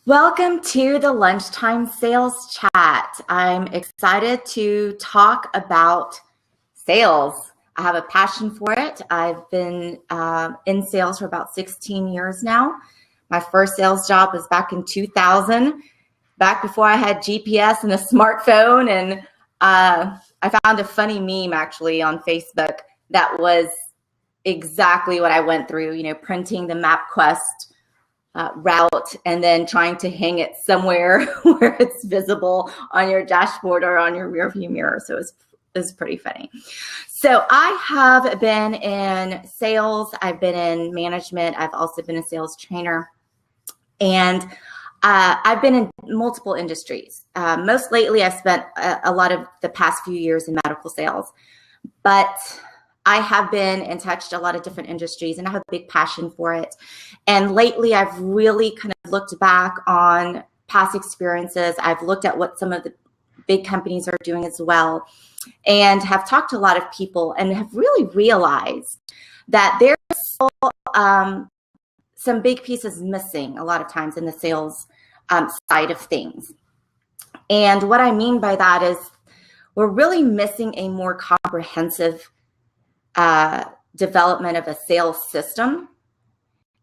Welcome to the Lunchtime Sales Chat. I'm excited to talk about sales. I have a passion for it. I've been in sales for about 16 years now. My first sales job was back in 2000, back before I had GPS and a smartphone. And I found a funny meme actually on Facebook that was exactly what I went through, printing the MapQuest route and then trying to hang it somewhere where it's visible on your dashboard or on your rearview mirror. So it's pretty funny. So I have been in sales. I've been in management. I've also been a sales trainer. And I've been in multiple industries. Most lately, I've spent a lot of the past few years in medical sales. But I have been and touched a lot of different industries, and I have a big passion for it. And lately, I've really kind of looked back on past experiences. I've looked at what some of the big companies are doing as well, and have talked to a lot of people and have really realized that there's still some big pieces missing a lot of times in the sales side of things. And what I mean by that is we're really missing a more comprehensive development of a sales system.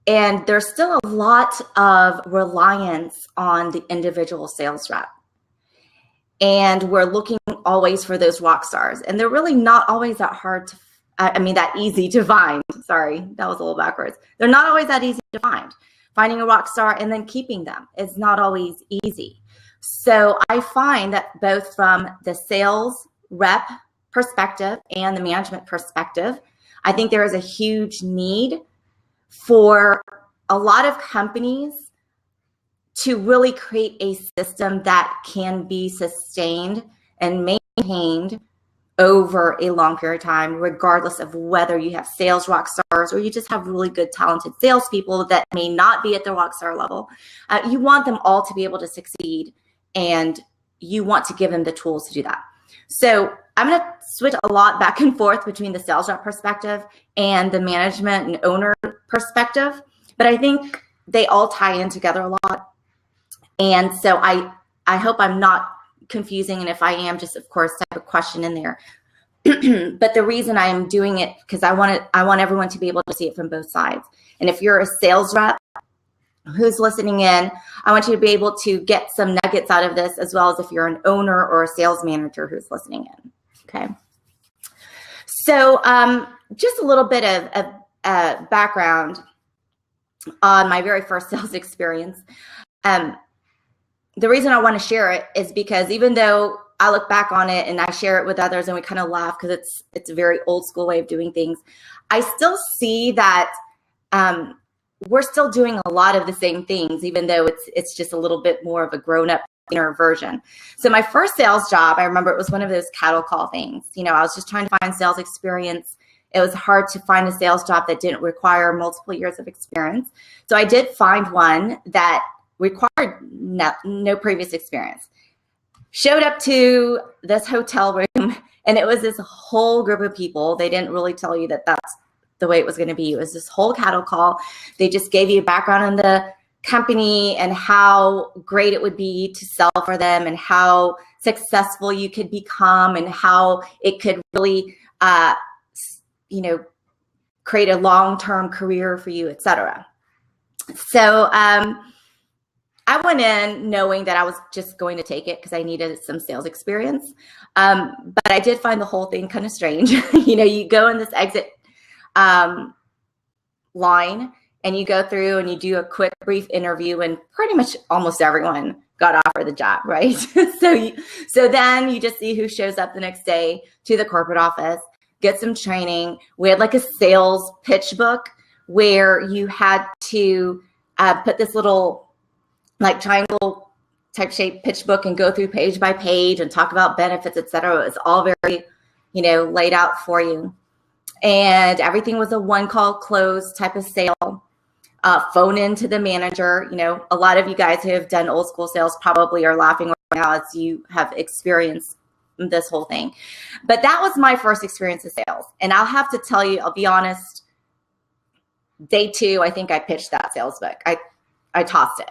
And there's still a lot of reliance on the individual sales rep. And we're looking always for those rock stars. And they're really not always that hard to, that easy to find. Sorry, that was a little backwards. They're not always that easy to find. Finding a rock star and then keeping them is not always easy. So I find that both from the sales rep perspective and the management perspective, I think there is a huge need for a lot of companies to really create a system that can be sustained and maintained over a long period of time, regardless of whether you have sales rock stars or you just have really good, talented salespeople that may not be at the rock star level. You want them all to be able to succeed, and you want to give them the tools to do that. So I'm going to switch a lot back and forth between the sales rep perspective and the management and owner perspective, but I think they all tie in together a lot. And so I hope I'm not confusing, and if I am, just of course type a question in there. But the reason I am doing it, because I want everyone to be able to see it from both sides. And if you're a sales rep who's listening in, I want you to be able to get some nuggets out of this, as well as if you're an owner or a sales manager who's listening in. Okay. So just a little bit of background on my very first sales experience. The reason I want to share it is because even though I look back on it and I share it with others and we kind of laugh because it's a very old school way of doing things, I still see that we're still doing a lot of the same things, even though it's just a little bit more of a grown-up version. So my first sales job, I remember it was one of those cattle call things. I was just trying to find sales experience. It was hard to find a sales job that didn't require multiple years of experience. So I did find one that required no previous experience. Showed up to this hotel room, and it was this whole group of people. They didn't really tell you that that's the way it was going to be. It was this whole cattle call. They just gave you a background on the company and how great it would be to sell for them and how successful you could become and how it could really, create a long-term career for you, etc. So I went in knowing that I was just going to take it because I needed some sales experience. But I did find the whole thing kind of strange. You go in this exit line and you go through and you do a quick brief interview, and pretty much almost everyone got offered the job, right? So then you just see who shows up the next day to the corporate office, get some training. We had like a sales pitch book where you had to put this little like triangle type shape pitch book and go through page by page and talk about benefits, et cetera. It was all very, laid out for you. And everything was a one call close type of sale. Phone in to the manager. A lot of you guys who have done old school sales probably are laughing right now as you have experienced this whole thing. But that was my first experience of sales. And I'll have to tell you, I'll be honest, day two, I think I pitched that sales book. I tossed it.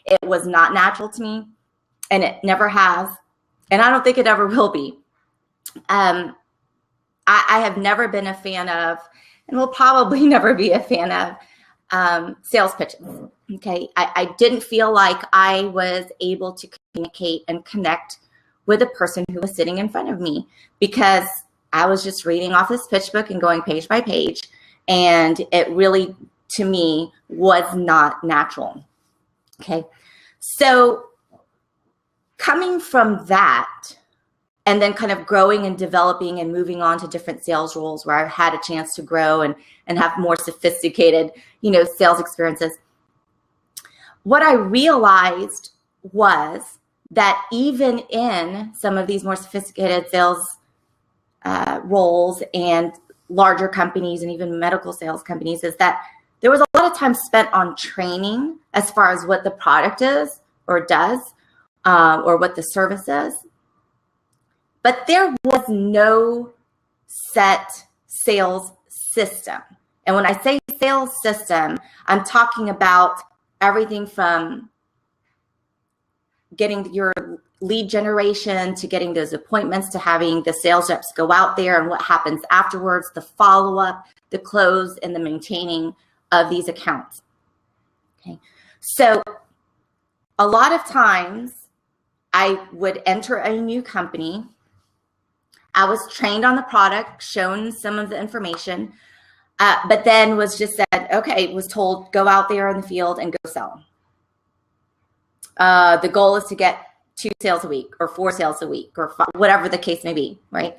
It was not natural to me, and it never has. And I don't think it ever will be. I have never been a fan of, and will probably never be a fan of, sales pitches. Okay. I didn't feel like I was able to communicate and connect with a person who was sitting in front of me, because I was just reading off this pitch book and going page by page. And it really, to me, was not natural. Okay. So coming from that, and then kind of growing and developing and moving on to different sales roles where I had a chance to grow and have more sophisticated, sales experiences, what I realized was that even in some of these more sophisticated sales roles and larger companies and even medical sales companies, is that there was a lot of time spent on training as far as what the product is or does, or what the service is. But there was no set sales system. And when I say sales system, I'm talking about everything from getting your lead generation to getting those appointments to having the sales reps go out there and what happens afterwards, the follow-up, the close, and the maintaining of these accounts. Okay. So a lot of times I would enter a new company. I was trained on the product, shown some of the information, but then was just said, okay, was told, go out there in the field and go sell. The goal is to get 2 sales a week or 4 sales a week or 5, whatever the case may be, right?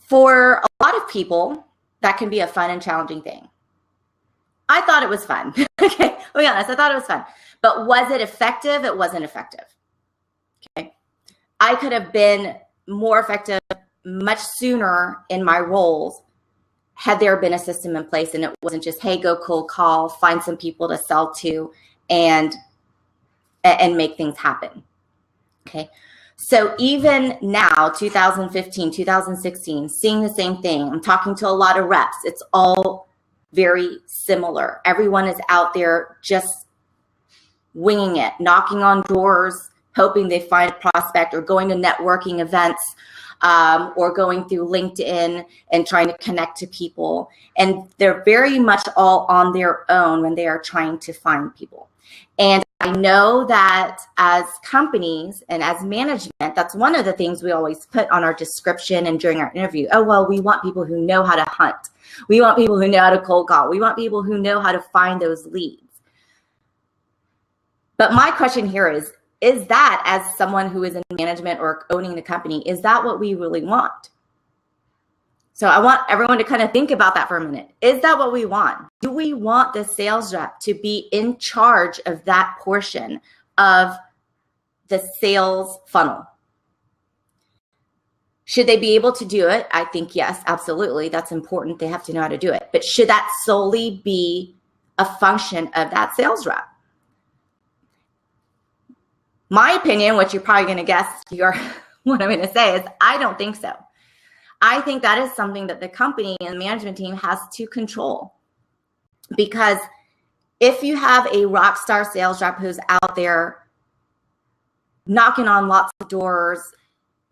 For a lot of people, that can be a fun and challenging thing. I thought it was fun. Okay, I'll be honest, I thought it was fun. But was it effective? It wasn't effective. Okay. I could have been more effective much sooner in my roles had there been a system in place and it wasn't just, hey, go cold call, find some people to sell to and make things happen. Okay. So even now, 2015, 2016, seeing the same thing. I'm talking to a lot of reps. It's all very similar. Everyone is out there just winging it, knocking on doors, hoping they find a prospect, or going to networking events, or going through LinkedIn and trying to connect to people. And they're very much all on their own when they are trying to find people. And I know that as companies and as management, that's one of the things we always put on our description and during our interview. Oh, well, we want people who know how to hunt. We want people who know how to cold call. We want people who know how to find those leads. But my question here is that, as someone who is in management or owning the company, is that what we really want? So I want everyone to kind of think about that for a minute. Is that what we want? Do we want the sales rep to be in charge of that portion of the sales funnel? Should they be able to do it? I think yes, absolutely. That's important. They have to know how to do it. But should that solely be a function of that sales rep? My opinion, which you're probably going to guess what I'm going to say, is I don't think so. I think that is something that the company and the management team has to control. Because if you have a rock star sales rep who's out there knocking on lots of doors,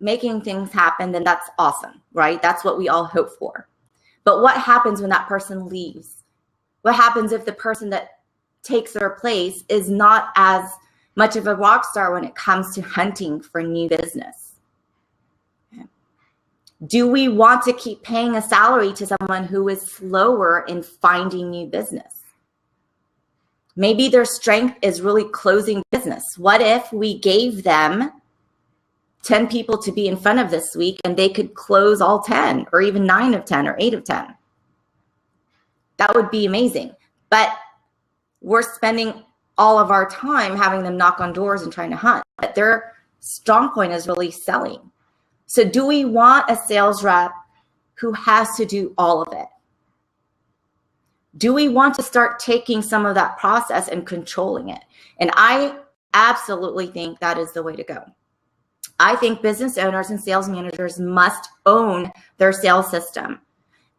making things happen, then that's awesome, right? That's what we all hope for. But what happens when that person leaves? What happens if the person that takes their place is not as much of a rock star when it comes to hunting for new business? Do we want to keep paying a salary to someone who is slower in finding new business? Maybe their strength is really closing business. What if we gave them 10 people to be in front of this week and they could close all 10, or even 9 of 10 or 8 of 10? That would be amazing. But we're spending all of our time having them knock on doors and trying to hunt. But their strong point is really selling. So do we want a sales rep who has to do all of it? Do we want to start taking some of that process and controlling it? And I absolutely think that is the way to go. I think business owners and sales managers must own their sales system.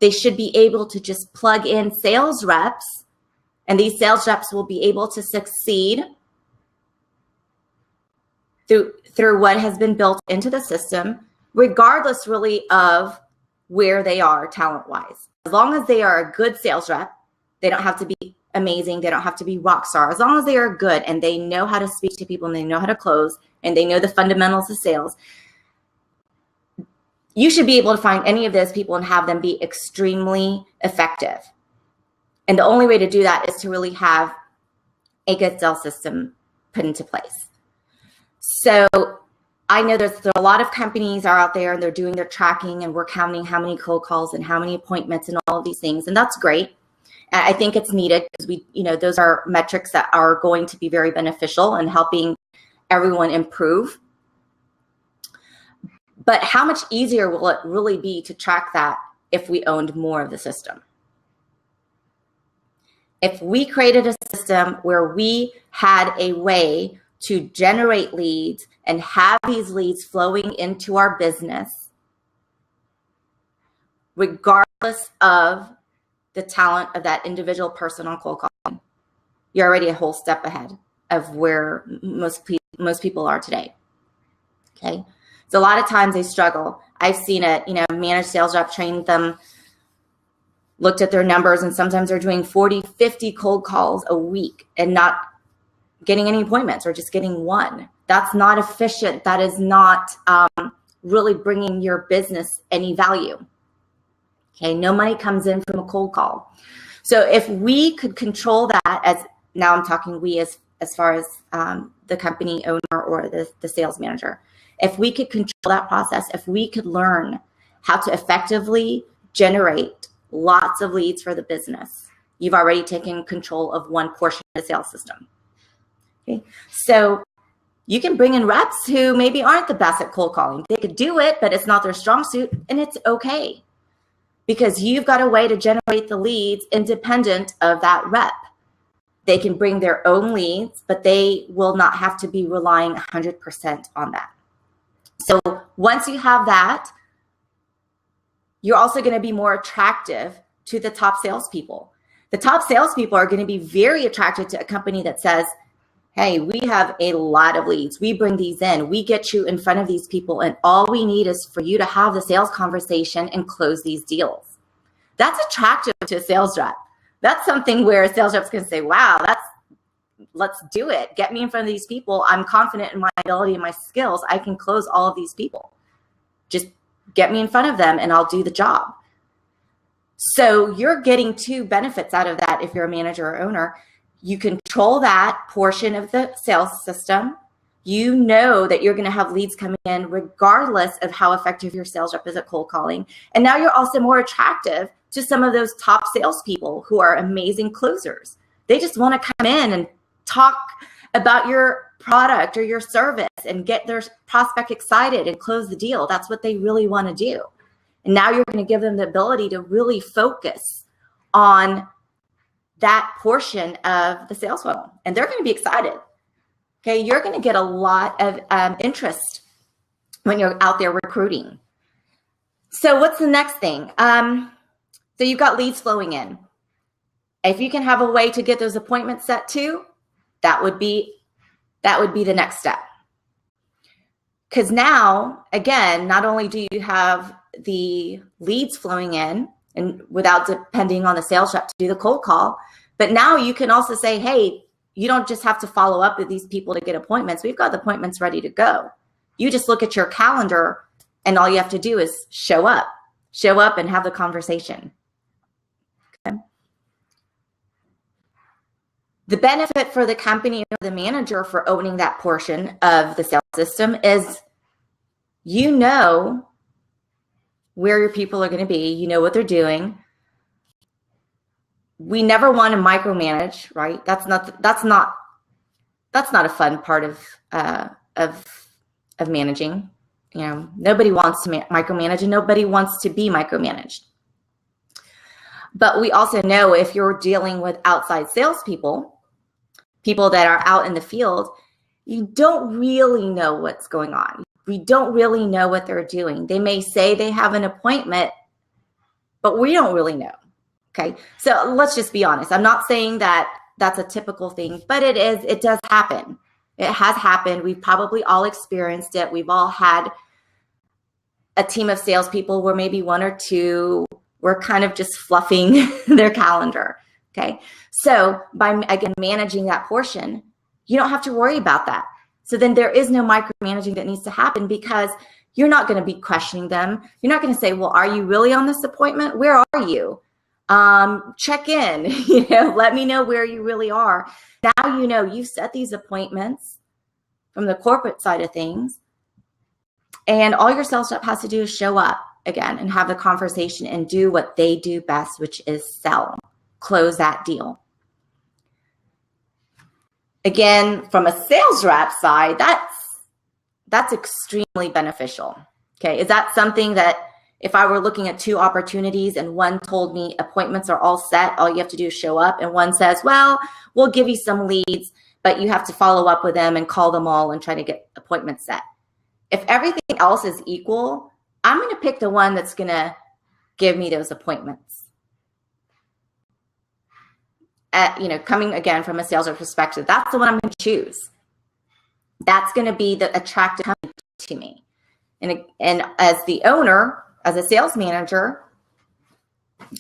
they should be able to just plug in sales reps, and these sales reps will be able to succeed through what has been built into the system, regardless really of where they are talent-wise. As long as they are a good sales rep, they don't have to be amazing, they don't have to be rock star. As long as they are good and they know how to speak to people and they know how to close and they know the fundamentals of sales, you should be able to find any of those people and have them be extremely effective. And the only way to do that is to really have a good sales system put into place. So I know there are a lot of companies are out there and they're doing their tracking and we're counting how many cold calls and how many appointments and all of these things. And that's great. And I think it's needed because those are metrics that are going to be very beneficial in helping everyone improve. But how much easier will it really be to track that if we owned more of the system? If we created a system where we had a way to generate leads and have these leads flowing into our business, regardless of the talent of that individual person on cold calling, you're already a whole step ahead of where most people are today. Okay. So a lot of times they struggle. I've seen it, managed sales rep trained them, looked at their numbers, and sometimes they're doing 40, 50 cold calls a week and not getting any appointments or just getting one. That's not efficient. That is not really bringing your business any value. Okay, no money comes in from a cold call. So if we could control that, now I'm talking we as far as the company owner or the sales manager, if we could control that process, if we could learn how to effectively generate lots of leads for the business, you've already taken control of one portion of the sales system. Okay, so you can bring in reps who maybe aren't the best at cold calling. They could do it, but it's not their strong suit, and it's okay because you've got a way to generate the leads independent of that rep. They can bring their own leads, but they will not have to be relying 100% on that. So once you have that, you're also going to be more attractive to the top salespeople. The top salespeople are going to be very attracted to a company that says, hey, we have a lot of leads. We bring these in. We get you in front of these people, and all we need is for you to have the sales conversation and close these deals. That's attractive to a sales rep. That's something where a sales rep's going to say, wow, let's do it. Get me in front of these people. I'm confident in my ability and my skills. I can close all of these people. Just get me in front of them and I'll do the job. So you're getting two benefits out of that if you're a manager or owner. You control that portion of the sales system. You know that you're going to have leads coming in regardless of how effective your sales rep is at cold calling. And now you're also more attractive to some of those top salespeople who are amazing closers. They just want to come in and talk about your product or your service and get their prospect excited and close the deal. That's what they really want to do. And now you're going to give them the ability to really focus on that portion of the sales funnel. And they're going to be excited. Okay, you're going to get a lot of interest when you're out there recruiting. So what's the next thing? So you've got leads flowing in. If you can have a way to get those appointments set too, that would be the next step. Because now, again, not only do you have the leads flowing in and without depending on the sales rep to do the cold call, but now you can also say, hey, you don't just have to follow up with these people to get appointments. We've got the appointments ready to go. You just look at your calendar and all you have to do is show up and have the conversation. Okay. The benefit for the company or the manager for owning that portion of the sales system is you know where your people are going to be. You know what they're doing. We never want to micromanage, right? That's not a fun part of managing. You know, nobody wants to micromanage and nobody wants to be micromanaged. But we also know if you're dealing with outside salespeople, people that are out in the field, you don't really know what's going on. We don't really know what they're doing. They may say they have an appointment, but we don't really know. Okay. So let's just be honest. I'm not saying that that's a typical thing, but it does happen. It has happened. We've probably all experienced it. We've all had a team of salespeople where maybe one or two were kind of just fluffing their calendar. Okay. So by, again, managing that portion, you don't have to worry about that. So then there is no micromanaging that needs to happen, because you're not going to be questioning them. You're not going to say, well, are you really on this appointment? Where are you? Check in, let me know where you really are. Now, you set these appointments from the corporate side of things, and all your sales rep has to do is show up again and have the conversation and do what they do best, which is sell, close that deal. Again, from a sales rep side, that's extremely beneficial. Okay. Is that something that if I were looking at two opportunities and one told me appointments are all set, all you have to do is show up, and one says, well, we'll give you some leads, but you have to follow up with them and call them all and try to get appointments set. If everything else is equal, I'm going to pick the one that's going to give me those appointments. Coming again from a sales rep perspective, that's the one I'm going to choose. That's going to be the attractive company to me. And as the owner, as a sales manager,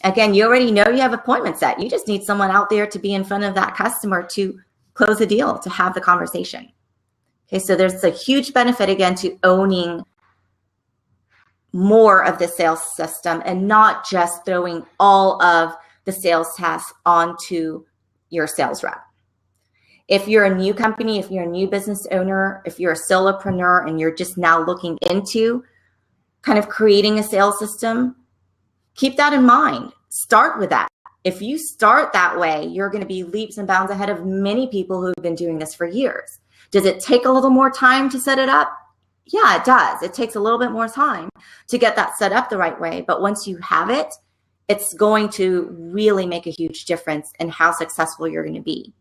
again, you already know you have appointments set. You just need someone out there to be in front of that customer to close the deal, to have the conversation. Okay, so there's a huge benefit, again, to owning more of the sales system and not just throwing all of the sales tasks onto your sales rep. If you're a new company, if you're a new business owner, if you're a solopreneur and you're just now looking into kind of creating a sales system, keep that in mind. Start with that. If you start that way, you're going to be leaps and bounds ahead of many people who've been doing this for years. Does it take a little more time to set it up? Yeah, it does. It takes a little bit more time to get that set up the right way. But once you have it, it's going to really make a huge difference in how successful you're going to be.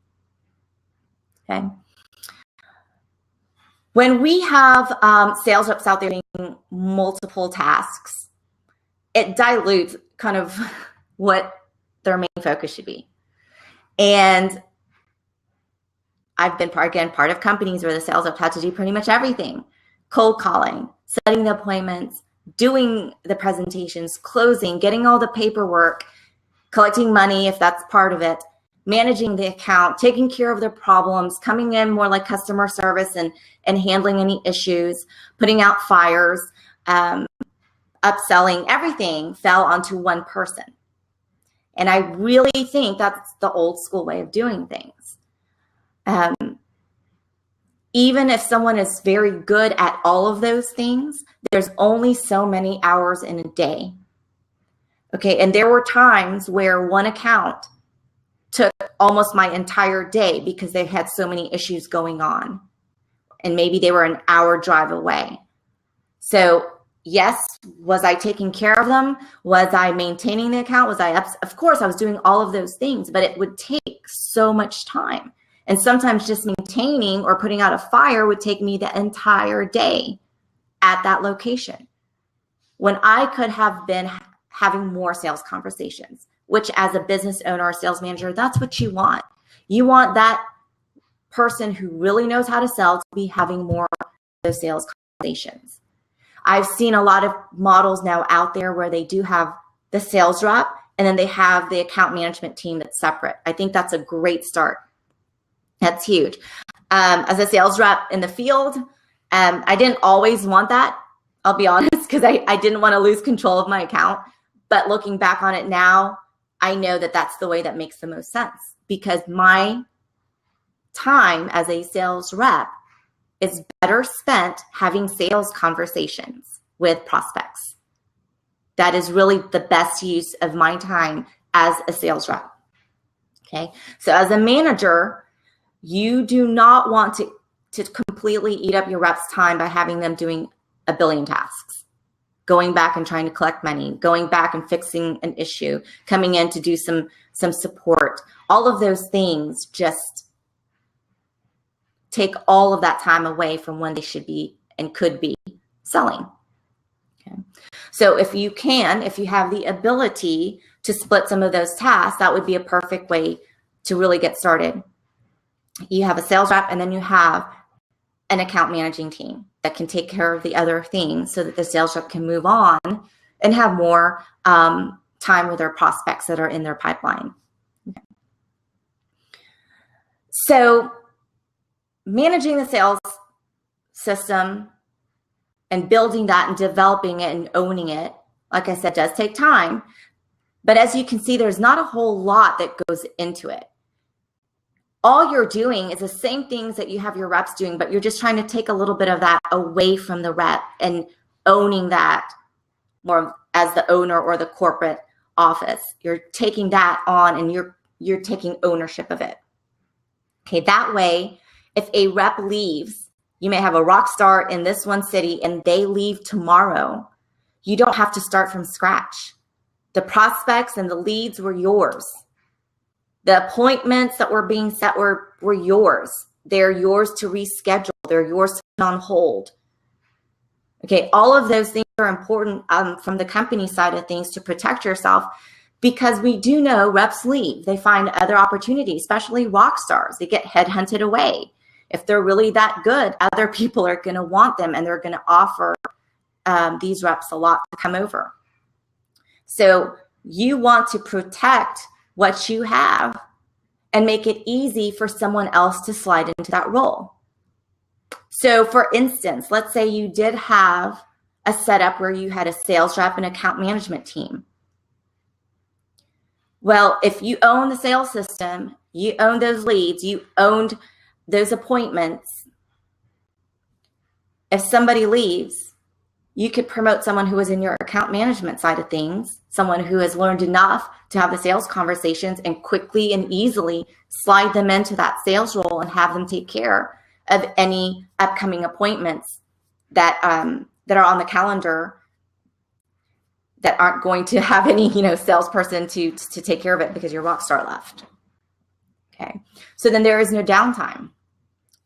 Okay. When we have sales reps out there doing multiple tasks, it dilutes kind of what their main focus should be. And I've been part of companies where the sales rep had to do pretty much everything: cold calling, setting the appointments, doing the presentations, closing, getting all the paperwork, collecting money if that's part of it, managing the account, taking care of their problems, coming in more like customer service and handling any issues, putting out fires, upselling. Everything fell onto one person. And I really think that's the old school way of doing things. Even if someone is very good at all of those things, there's only so many hours in a day. Okay, and there were times where one account took almost my entire day because they had so many issues going on. And maybe they were an hour drive away. So yes, was I taking care of them? Was I maintaining the account? Of course, I was doing all of those things, but it would take so much time. And sometimes just maintaining or putting out a fire would take me the entire day at that location, when I could have been having more sales conversations, which as a business owner or sales manager, that's what you want. You want that person who really knows how to sell to be having more of those sales conversations. I've seen a lot of models now out there where they do have the sales rep and then they have the account management team that's separate. I think that's a great start. That's huge. As a sales rep in the field, I didn't always want that. I'll be honest, because I didn't want to lose control of my account. But looking back on it now, I know that that's the way that makes the most sense, because my time as a sales rep is better spent having sales conversations with prospects. That is really the best use of my time as a sales rep. Okay. So as a manager, you do not want to completely eat up your reps' time by having them doing a billion tasks, going back and trying to collect money, going back and fixing an issue, coming in to do some support. All of those things just take all of that time away from when they should be and could be selling. Okay. So if you have the ability to split some of those tasks, that would be a perfect way to really get started. You have a sales rep, and then you have an account managing team that can take care of the other things so that the sales rep can move on and have more time with their prospects that are in their pipeline. Okay. So managing the sales system and building that and developing it and owning it, like I said, does take time. But as you can see, there's not a whole lot that goes into it. All you're doing is the same things that you have your reps doing, but you're just trying to take a little bit of that away from the rep and owning that more as the owner or the corporate office. You're taking that on and you're taking ownership of it. Okay, that way, if a rep leaves, you may have a rock star in this one city and they leave tomorrow, you don't have to start from scratch. The prospects and the leads were yours. The appointments that were being set were yours. They're yours to reschedule. They're yours to put on hold. Okay, all of those things are important from the company side of things to protect yourself, because we do know reps leave. They find other opportunities, especially rock stars. They get headhunted away. If they're really that good, other people are going to want them, and they're going to offer these reps a lot to come over. So you want to protect what you have and make it easy for someone else to slide into that role. So for instance, let's say you did have a setup where you had a sales rep and account management team. Well, if you own the sales system, you own those leads, you owned those appointments, if somebody leaves, you could promote someone who is in your account management side of things, someone who has learned enough to have the sales conversations and quickly and easily slide them into that sales role and have them take care of any upcoming appointments that that are on the calendar that aren't going to have any, salesperson to take care of it because your rock star left. Okay, so then there is no downtime.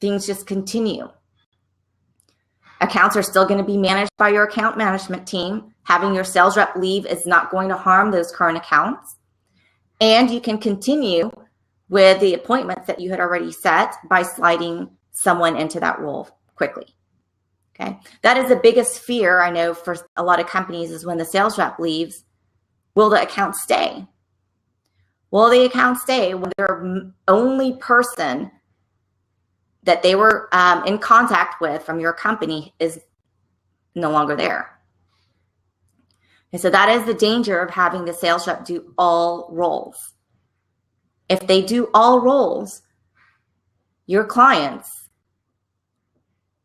Things just continue. Accounts are still going to be managed by your account management team. Having your sales rep leave is not going to harm those current accounts. And you can continue with the appointments that you had already set by sliding someone into that role quickly. Okay, that is the biggest fear I know for a lot of companies is when the sales rep leaves, will the account stay? Will the account stay when their only person that they were in contact with from your company is no longer there? And so that is the danger of having the sales rep do all roles. If they do all roles, your clients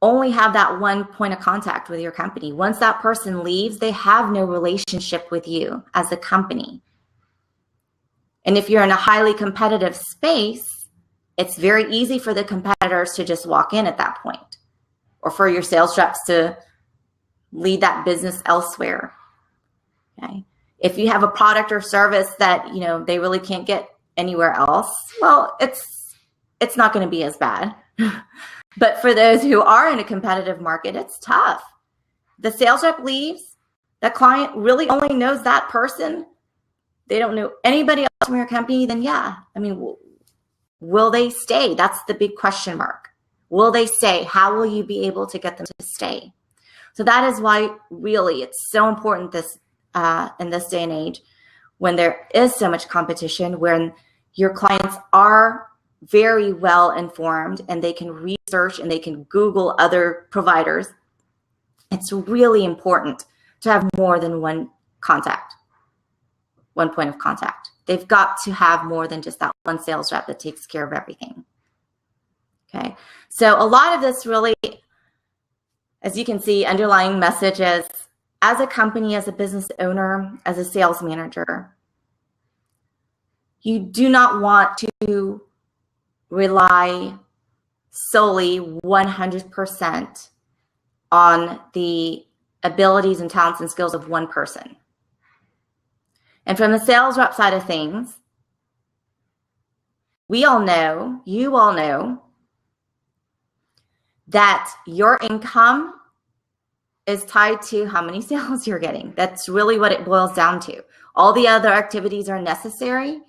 only have that one point of contact with your company. Once that person leaves, they have no relationship with you as a company. And if you're in a highly competitive space, it's very easy for the competitors to just walk in at that point, or for your sales reps to lead that business elsewhere. Okay. If you have a product or service that, they really can't get anywhere else, well, it's not going to be as bad. But for those who are in a competitive market, it's tough. The sales rep leaves, the client really only knows that person. They don't know anybody else from your company, then will they stay? That's the big question mark. Will they stay? How will you be able to get them to stay? So that is why really it's so important in this day and age, when there is so much competition, when your clients are very well informed and they can research and they can Google other providers. It's really important to have more than one point of contact. They've got to have more than just that one sales rep that takes care of everything. Okay, so a lot of this really, as you can see, underlying messages as a company, as a business owner, as a sales manager, you do not want to rely solely 100% on the abilities and talents and skills of one person. And from the sales rep side of things, you all know that your income is tied to how many sales you're getting. That's really what it boils down to. All the other activities are necessary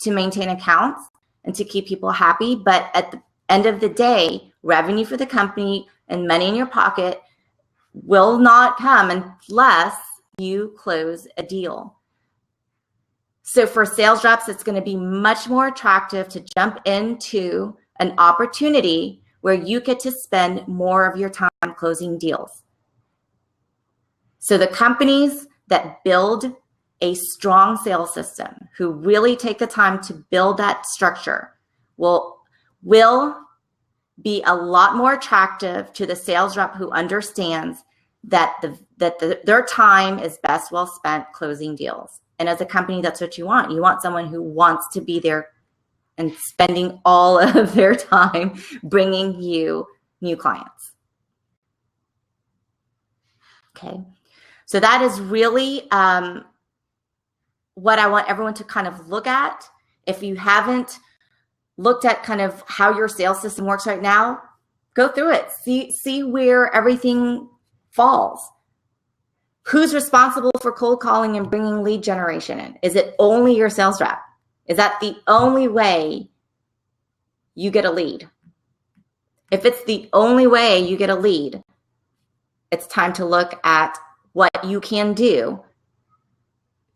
to maintain accounts and to keep people happy. But at the end of the day, revenue for the company and money in your pocket will not come unless you close a deal. So for sales reps, it's going to be much more attractive to jump into an opportunity where you get to spend more of your time closing deals. So the companies that build a strong sales system, who really take the time to build that structure, will be a lot more attractive to the sales rep who understands that their time is best well spent closing deals. And as a company, that's what you want. You want someone who wants to be there and spending all of their time bringing you new clients. Okay, so that is really what I want everyone to kind of look at. If you haven't looked at kind of how your sales system works right now, go through it. See where everything falls. Who's responsible for cold calling and bringing lead generation in? Is it only your sales rep? Is that the only way you get a lead? If it's the only way you get a lead, it's time to look at what you can do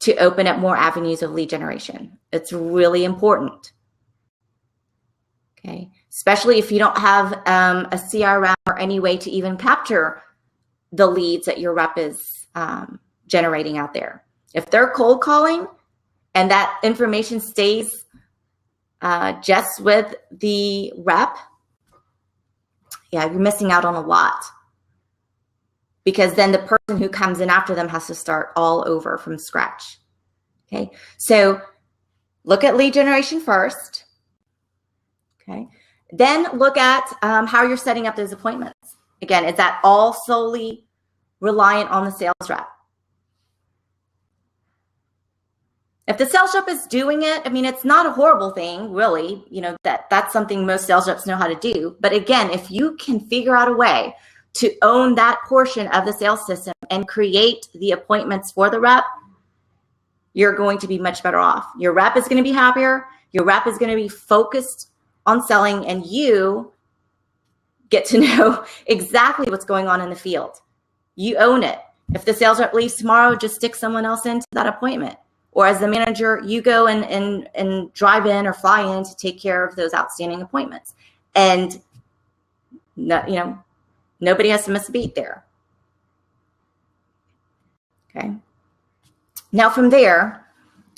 to open up more avenues of lead generation. It's really important. Okay, especially if you don't have a CRM or any way to even capture the leads that your rep is generating out there. If they're cold calling and that information stays just with the rep, yeah, you're missing out on a lot, because then the person who comes in after them has to start all over from scratch. Okay, so look at lead generation first. Okay, then look at how you're setting up those appointments. Again, is that all solely reliant on the sales rep? If the sales rep is doing it, I mean, it's not a horrible thing, really. You know, that's something most sales reps know how to do. But again, if you can figure out a way to own that portion of the sales system and create the appointments for the rep, you're going to be much better off. Your rep is going to be happier. Your rep is going to be focused on selling, and you get to know exactly what's going on in the field. You own it. If the sales rep leaves tomorrow, just stick someone else into that appointment. Or as the manager, you go and drive in or fly in to take care of those outstanding appointments. And nobody has to miss a beat there. Okay. Now from there,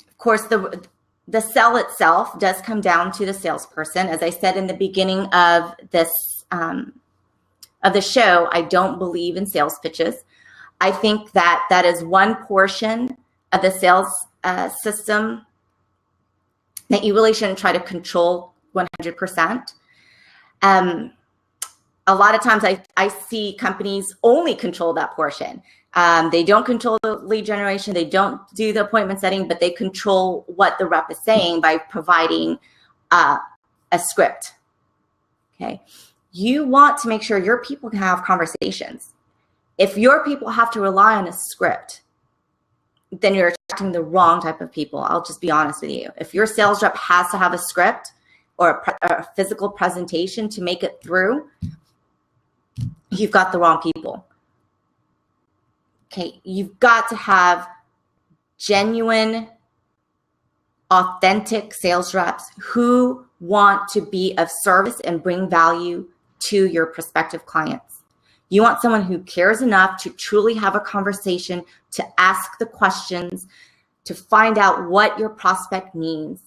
of course, the sell itself does come down to the salesperson. As I said in the beginning of this of the show, I don't believe in sales pitches. I think that is one portion of the sales system that you really shouldn't try to control 100%. A lot of times I see companies only control that portion. They don't control the lead generation. They don't do the appointment setting, but they control what the rep is saying by providing a script. Okay. You want to make sure your people can have conversations. If your people have to rely on a script, then you're attracting the wrong type of people. I'll just be honest with you. If your sales rep has to have a script or a physical presentation to make it through, you've got the wrong people. Okay, you've got to have genuine, authentic sales reps who want to be of service and bring value to your prospective clients. You want someone who cares enough to truly have a conversation, to ask the questions, to find out what your prospect needs,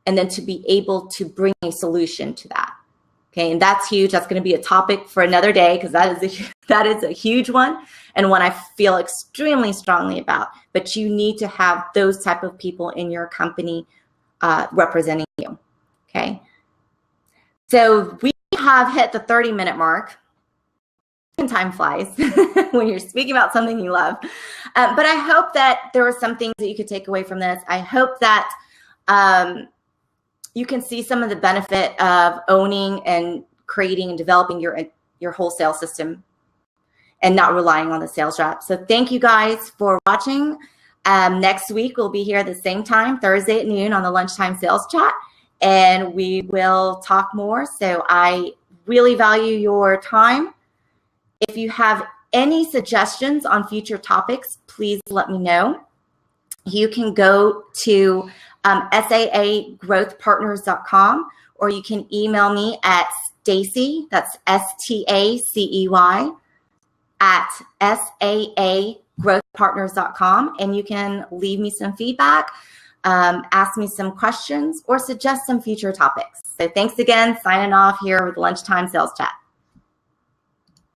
and then to be able to bring a solution to that. Okay, and that's huge. That's going to be a topic for another day, because that is a huge one, and one I feel extremely strongly about. But you need to have those type of people in your company representing you. Okay, so we have hit the 30-minute mark. Time flies when you're speaking about something you love. But I hope that there were some things that you could take away from this. I hope that you can see some of the benefit of owning and creating and developing your wholesale system. and not relying on the sales rep. So thank you guys for watching. Next week, we'll be here at the same time, Thursday at noon on the Lunchtime Sales Chat, and we will talk more. So I really value your time. If you have any suggestions on future topics, please let me know. You can go to SAAgrowthpartners.com, or you can email me at Stacey, that's STACEY, at SAAgrowthpartners.com, and you can leave me some feedback, ask me some questions, or suggest some future topics. So thanks again, signing off here with Lunchtime Sales Chat.